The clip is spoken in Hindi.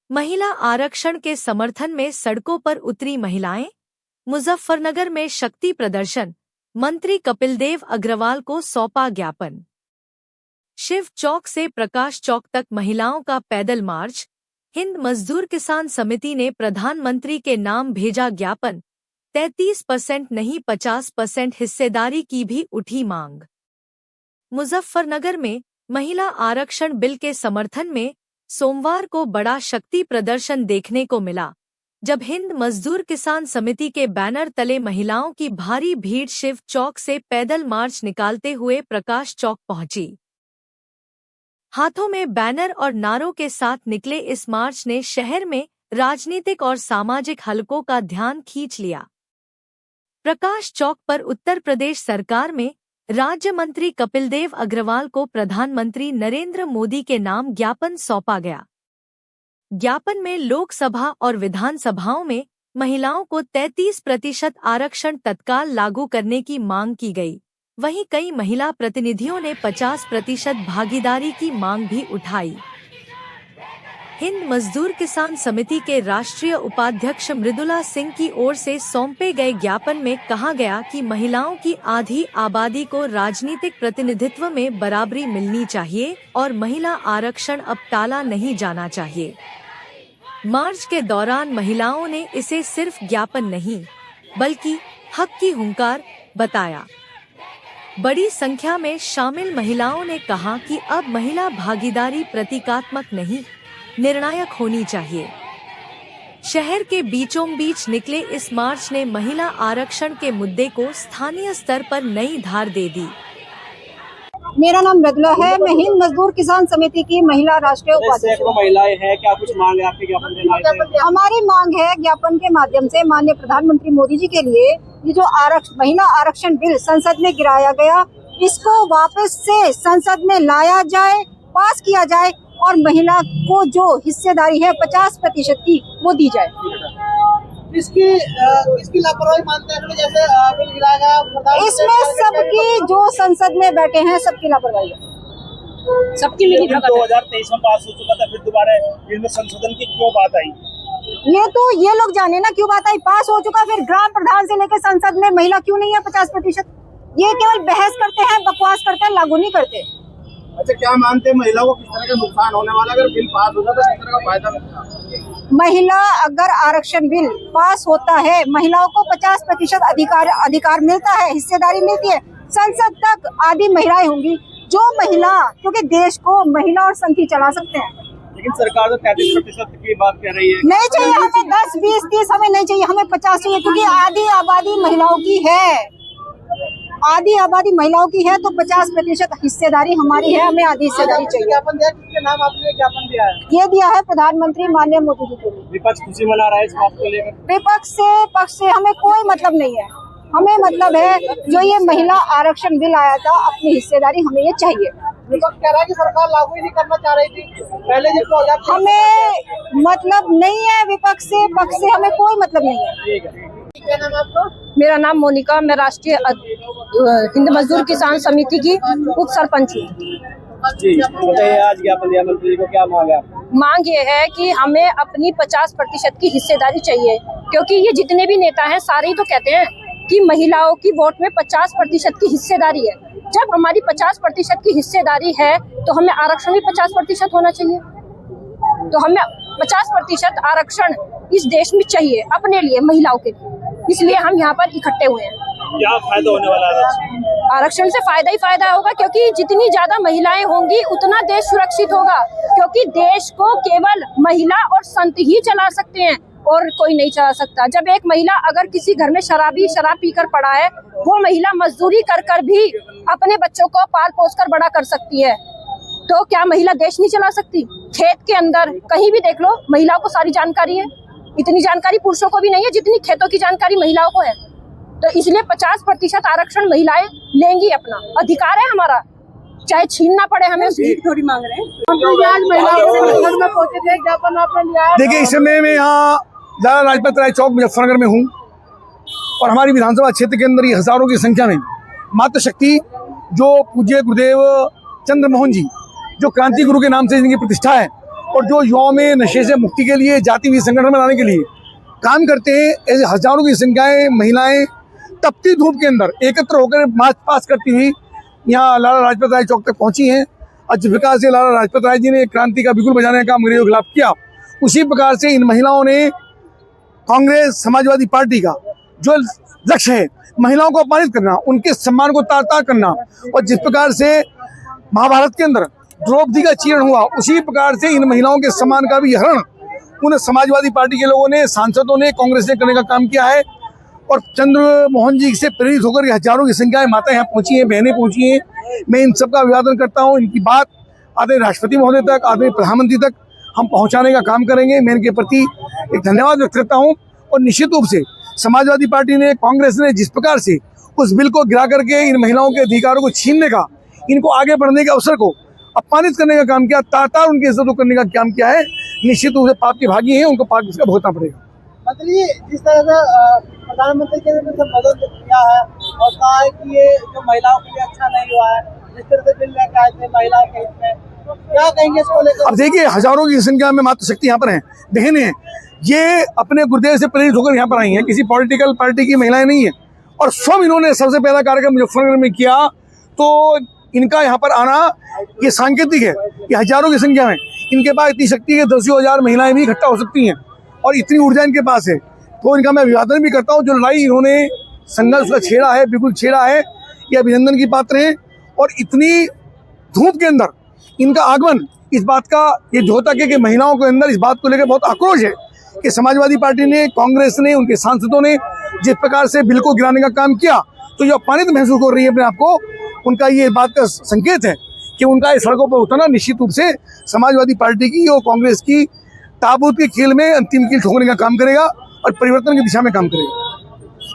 महिला आरक्षण के समर्थन में सड़कों पर उतरी महिलाएं। मुजफ्फरनगर में शक्ति प्रदर्शन, मंत्री कपिलदेव अग्रवाल को सौंपा ज्ञापन। शिव चौक से प्रकाश चौक तक महिलाओं का पैदल मार्च। हिंद मजदूर किसान समिति ने प्रधानमंत्री के नाम भेजा ज्ञापन। 33% नहीं 50% हिस्सेदारी की भी उठी मांग। मुजफ्फरनगर में महिला आरक्षण बिल के समर्थन में सोमवार को बड़ा शक्ति प्रदर्शन देखने को मिला, जब हिंद मजदूर किसान समिति के बैनर तले महिलाओं की भारी भीड़ शिव चौक से पैदल मार्च निकालते हुए प्रकाश चौक पहुंची। हाथों में बैनर और नारों के साथ निकले इस मार्च ने शहर में राजनीतिक और सामाजिक हलकों का ध्यान खींच लिया। प्रकाश चौक पर उत्तर प्रदेश सरकार में राज्य मंत्री कपिलदेव अग्रवाल को प्रधानमंत्री नरेंद्र मोदी के नाम ज्ञापन सौंपा गया। ज्ञापन में लोकसभा और विधानसभाओं में महिलाओं को 33% आरक्षण तत्काल लागू करने की मांग की गई। वहीं कई महिला प्रतिनिधियों ने 50% भागीदारी की मांग भी उठाई। हिंद मजदूर किसान समिति के राष्ट्रीय उपाध्यक्ष मृदुला सिंह की ओर से सौंपे गए ज्ञापन में कहा गया कि महिलाओं की आधी आबादी को राजनीतिक प्रतिनिधित्व में बराबरी मिलनी चाहिए और महिला आरक्षण अब टाला नहीं जाना चाहिए। मार्च के दौरान महिलाओं ने इसे सिर्फ ज्ञापन नहीं बल्कि हक की हुंकार बताया। बड़ी संख्या में शामिल महिलाओं ने कहा कि अब महिला भागीदारी प्रतीकात्मक नहीं, निर्णायक होनी चाहिए। शहर के बीचों बीच निकले इस मार्च ने महिला आरक्षण के मुद्दे को स्थानीय स्तर पर नई धार दे दी। मेरा नाम मृदुला है, मैं हिंद मजदूर किसान समिति की महिला राष्ट्रीय उपाध्यक्ष हूँ। महिलाएं हैं, क्या कुछ मांग है आपके ज्ञापन देना? हमारी मांग है ज्ञापन के माध्यम से माननीय प्रधानमंत्री मोदी जी के लिए ये जो महिला आरक्षण बिल संसद में गिराया गया, इसको वापस से संसद में लाया जाए, पास किया जाए और महिला को जो हिस्सेदारी है 50% की वो दी जाए। इसकी लापरवाही मानते हैं जैसे बिल गिराया गया, इसमें सबकी जो संसद में बैठे हैं सबकी लापरवाही है, सबकी मिली भगत है। 2023 में पास हो चुका था, फिर दोबारा इसमें संशोधन की क्यों बात आई? ये तो ये लोग जाने ना क्यों बात आई। पास हो चुका, फिर ग्राम प्रधान से लेकर संसद में महिला क्यों नहीं है 50%? ये केवल बहस करते हैं, बकवास करते हैं, लागू नहीं करते। अच्छा, क्या मानते हैं महिलाओं को किस तरह का नुकसान होने वाला अगर बिल पास होगा तो किस तरह का फायदा मिलेगा? महिला अगर आरक्षण बिल पास होता है, महिलाओं को 50% अधिकार मिलता है, हिस्सेदारी मिलती है। संसद तक आधी महिलाएं होंगी जो महिला, क्योंकि देश को महिला और संथी चला सकते हैं। लेकिन सरकार तो 33% की बात कर रही है। नहीं चाहिए हमें 10, 20, 30 हमें नहीं चाहिए, हमें 50 चाहिए, क्योंकि आधी आबादी महिलाओं की है। आधी आबादी महिलाओं की है तो 50% हिस्सेदारी हमारी है, हमें आधी हिस्सेदारी चाहिए। ज्ञापन दिया, किसके नाम आपने ज्ञापन दिया है? ये दिया है प्रधानमंत्री माननीय मोदी जी के लिए। विपक्ष खुशी मना रहा है इस बात को लेकर। विपक्ष से पक्ष से हमें कोई मतलब नहीं है, हमें मतलब है जो ये महिला आरक्षण बिल आया था, अपनी हिस्सेदारी हमें ये चाहिए। विपक्ष कह रहा है कि सरकार लागू ही नहीं करना चाह रही थी पहले, जब हमें मतलब नहीं है विपक्ष से पक्ष से, हमें कोई मतलब नहीं है। क्या नाम है आपका? मेरा नाम मोनिका, मैं राष्ट्रीय हिंद मजदूर किसान समिति की उप सरपंच हूँ। आज ज्ञापन दिया मंत्री को, क्या मांग है? मांग ये है कि हमें अपनी 50% की हिस्सेदारी चाहिए, क्योंकि ये जितने भी नेता हैं सारे ही तो कहते हैं कि महिलाओं की वोट में 50% की हिस्सेदारी है। जब हमारी 50% की हिस्सेदारी है तो हमें आरक्षण भी 50% होना चाहिए। तो हमें 50% आरक्षण इस देश में चाहिए अपने लिए, महिलाओं के लिए, इसलिए हम यहाँ पर इकट्ठे हुए हैं। क्या फायदा होने वाला है? आरक्षण से फायदा ही फायदा होगा, क्योंकि जितनी ज्यादा महिलाएं होंगी उतना देश सुरक्षित होगा, क्योंकि देश को केवल महिला और संत ही चला सकते हैं और कोई नहीं चला सकता। जब एक महिला अगर किसी घर में शराब पीकर पड़ा है, वो महिला मजदूरी कर भी अपने बच्चों को पाल पोस कर बड़ा कर सकती है, तो क्या महिला देश नहीं चला सकती? खेत के अंदर कहीं भी देख लो, महिलाओं को सारी जानकारी है। इतनी जानकारी पुरुषों को भी नहीं है जितनी खेतों की जानकारी महिलाओं को है। तो इसलिए 50% आरक्षण महिलाएं लेंगी, अपना अधिकार है हमारा, चाहे छीनना पड़े हमें। थोड़ी मांग रहे हैं। देखिए, इस समय मैं यहाँ लाला लाजपत राय चौक मुजफ्फरनगर में हूँ और हमारी विधानसभा क्षेत्र के अंदर ये हजारों की संख्या में मातृ शक्ति, जो पूज्य गुरुदेव चंद्र मोहन जी, जो क्रांति गुरु के नाम से जिनकी प्रतिष्ठा है, और जो युवाओं में नशे से मुक्ति के लिए जाति विहीन संगठन बनाने के लिए काम करते हैं, ऐसे हजारों की संख्याएं महिलाएं तपती धूप के अंदर एकत्र होकर मार्च पास करती हुई यहाँ लाला लाजपत राय चौक तक पहुंची हैं। और जिस प्रकार से लाला लाजपत राय जी ने क्रांति का बिगुल बजाने का अंग्रेजों के खिलाफ किया, उसी प्रकार से इन महिलाओं ने कांग्रेस समाजवादी पार्टी का जो लक्ष्य है महिलाओं को अपमानित करना, उनके सम्मान को तार-तार करना, और जिस प्रकार से महाभारत के अंदर द्रौपदी का चीरण हुआ, उसी प्रकार से इन महिलाओं के सम्मान का भी हरण उन समाजवादी पार्टी के लोगों ने, सांसदों ने, कांग्रेस ने करने का काम किया है। और चंद्र मोहन जी से प्रेरित होकर हजारों की संख्या में माताएं यहाँ पहुंची हैं, बहनें पहुंची हैं। मैं इन सबका अभिवादन करता हूँ। इनकी बात आदरणीय राष्ट्रपति महोदय तक, आदरणीय प्रधानमंत्री तक हम पहुँचाने का काम करेंगे। मैं इनके प्रति एक धन्यवाद व्यक्त करता हूँ। और निश्चित रूप से समाजवादी पार्टी ने, कांग्रेस ने जिस प्रकार से उस बिल को गिरा करके इन महिलाओं के अधिकारों को छीनने का, इनको आगे बढ़ने के अवसर को अपमानित करने का काम किया, तार-तार उनकी इज्जत करने का काम किया है, निश्चित रूप से पाप के भागी हैं, उनको पाप इसका भुगतना पड़ेगा। मंत्री जी, जिस तरह से प्रधानमंत्री के ने मदद किया है और कहा है कि ये जो महिलाओं के लिए अच्छा नहीं हुआ है, जिस तरह से बिल लेकर आए थे महिलाओं के हित में, क्या कहेंगे इसको लेकर? अब देखिए, हजारों की संख्या में मातृशक्ति यहाँ पर हैं, बहनें हैं, ये अपने गुरुदेव से प्रेरित होकर यहाँ पर आई हैं, किसी पॉलिटिकल पार्टी की महिलाएं नहीं है। और स्वयं इन्होंने सबसे पहला कार्यक्रम मुजफ्फरनगर में किया, तो इनका यहाँ पर आना ये सांकेतिक है कि हजारों की संख्या में इनके पास इतनी शक्ति है कि 10,000 महिलाएं भी इकट्ठा हो सकती हैं और इतनी ऊर्जा इनके पास है। तो इनका मैं अभिवादन भी करता हूँ। जो लड़ाई इन्होंने संघर्ष का छेड़ा है, बिल्कुल छेड़ा है, ये अभिनंदन की पात्र हैं। और इतनी धूप के अंदर इनका आगमन इस बात का ये द्योतक है कि महिलाओं के अंदर इस बात को लेकर बहुत आक्रोश है कि समाजवादी पार्टी ने, कांग्रेस ने, उनके सांसदों ने जिस प्रकार से बिल को गिराने का काम किया, तो जो अपमानित महसूस कर रही है अपने आप को, उनका ये बात का संकेत है कि उनका इस सड़कों पर उतरना निश्चित रूप से समाजवादी पार्टी की और कांग्रेस की ताबूत के खेल में अंतिम कील ठोकने का काम करेगा और परिवर्तन की दिशा में काम करेगा।